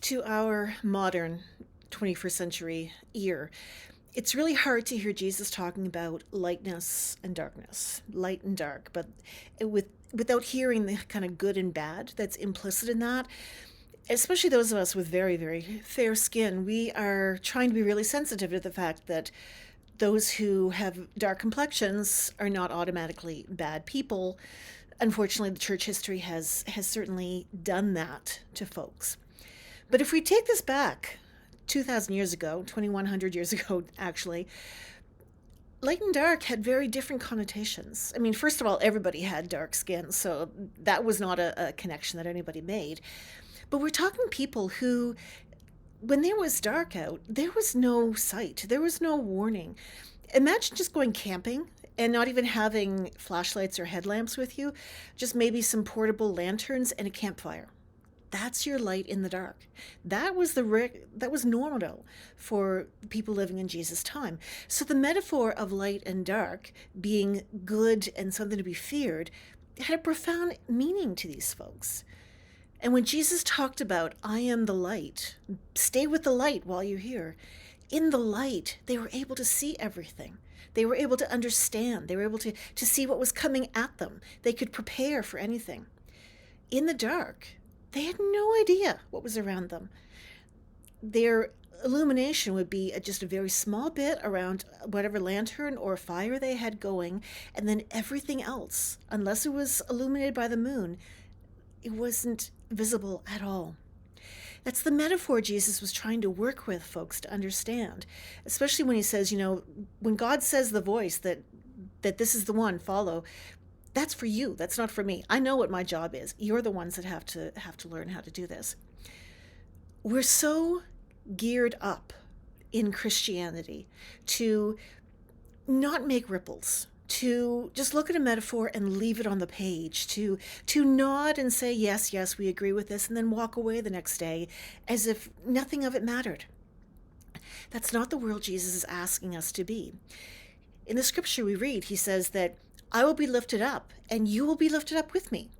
To our modern 21st century ear, it's really hard to hear Jesus talking about lightness and darkness, light and dark, but without hearing the kind of good and bad that's implicit in that. Especially those of us with very, very fair skin, we are trying to be really sensitive to the fact that those who have dark complexions are not automatically bad people. Unfortunately, the church history has certainly done that to folks. But if we take this back 2,000 years ago, 2,100 years ago, actually, light and dark had very different connotations. I mean, first of all, everybody had dark skin, so that was not a connection that anybody made. But we're talking people who, when there was dark out, there was no sight, there was no warning. Imagine just going camping and not even having flashlights or headlamps with you, just maybe some portable lanterns and a campfire. That's your light in the dark. That was normal for people living in Jesus' time. So the metaphor of light and dark being good and something to be feared had a profound meaning to these folks. And when Jesus talked about, I am the light, stay with the light while you're here, in the light, they were able to see everything. They were able to understand. They were able to see what was coming at them. They could prepare for anything. In the dark, they had no idea what was around them. Their illumination would be just a very small bit around whatever lantern or fire they had going, and then everything else, unless it was illuminated by the moon, it wasn't visible at all. That's the metaphor Jesus was trying to work with folks to understand, especially when he says, when God says the voice that this is the one, follow, that's for you. That's not for me. I know what my job is. You're the ones that have to learn how to do this. We're so geared up in Christianity to not make ripples, to just look at a metaphor and leave it on the page, to nod and say, yes, yes, we agree with this, and then walk away the next day as if nothing of it mattered. That's not the world Jesus is asking us to be. In the scripture we read, he says that I will be lifted up and you will be lifted up with me.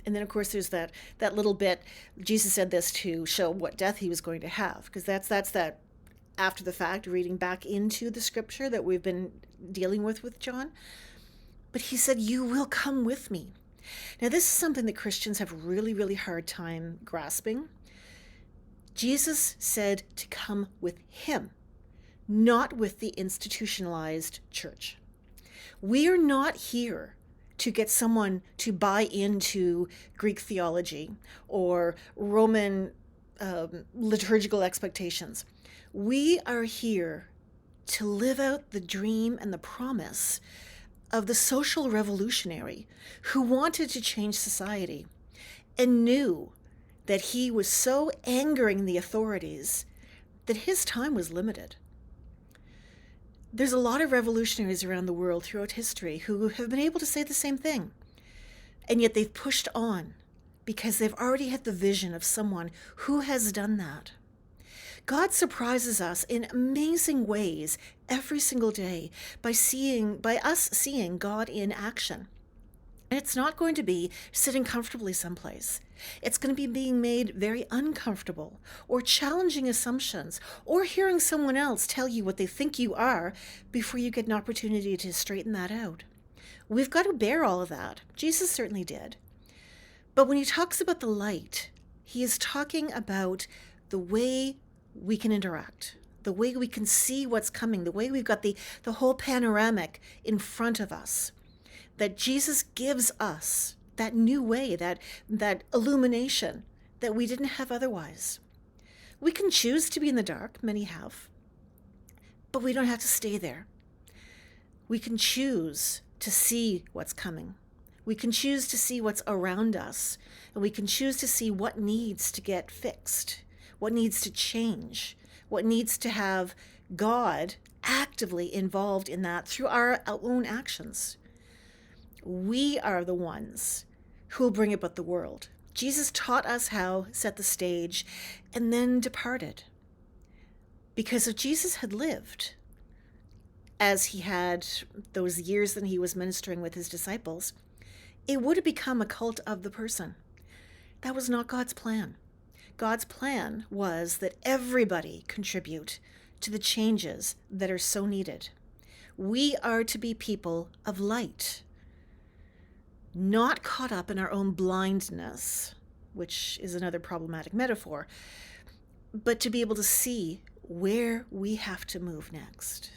And then, of course, there's that little bit. Jesus said this to show what death he was going to have, because that's that after the fact, reading back into the scripture that we've been dealing with John. But he said, you will come with me. Now, this is something that Christians have really, really hard time grasping. Jesus said to come with him, not with the institutionalized church. We are not here to get someone to buy into Greek theology or Roman liturgical expectations. We are here to live out the dream and the promise of the social revolutionary who wanted to change society and knew that he was so angering the authorities that his time was limited. There's a lot of revolutionaries around the world throughout history who have been able to say the same thing, and yet they've pushed on because they've already had the vision of someone who has done that. God surprises us in amazing ways every single day by us seeing God in action. And it's not going to be sitting comfortably someplace. It's going to be being made very uncomfortable, or challenging assumptions, or hearing someone else tell you what they think you are before you get an opportunity to straighten that out. We've got to bear all of that. Jesus certainly did. But when he talks about the light, he is talking about the way we can interact, the way we can see what's coming, the way we've got the whole panoramic in front of us. That Jesus gives us that new way, that illumination that we didn't have otherwise. We can choose to be in the dark, many have, but we don't have to stay there. We can choose to see what's coming. We can choose to see what's around us, and we can choose to see what needs to get fixed, what needs to change, what needs to have God actively involved in that through our own actions. We are the ones who will bring about the world. Jesus taught us how, set the stage, and then departed. Because if Jesus had lived as he had those years that he was ministering with his disciples, it would have become a cult of the person. That was not God's plan. God's plan was that everybody contribute to the changes that are so needed. We are to be people of light, not caught up in our own blindness, which is another problematic metaphor, but to be able to see where we have to move next.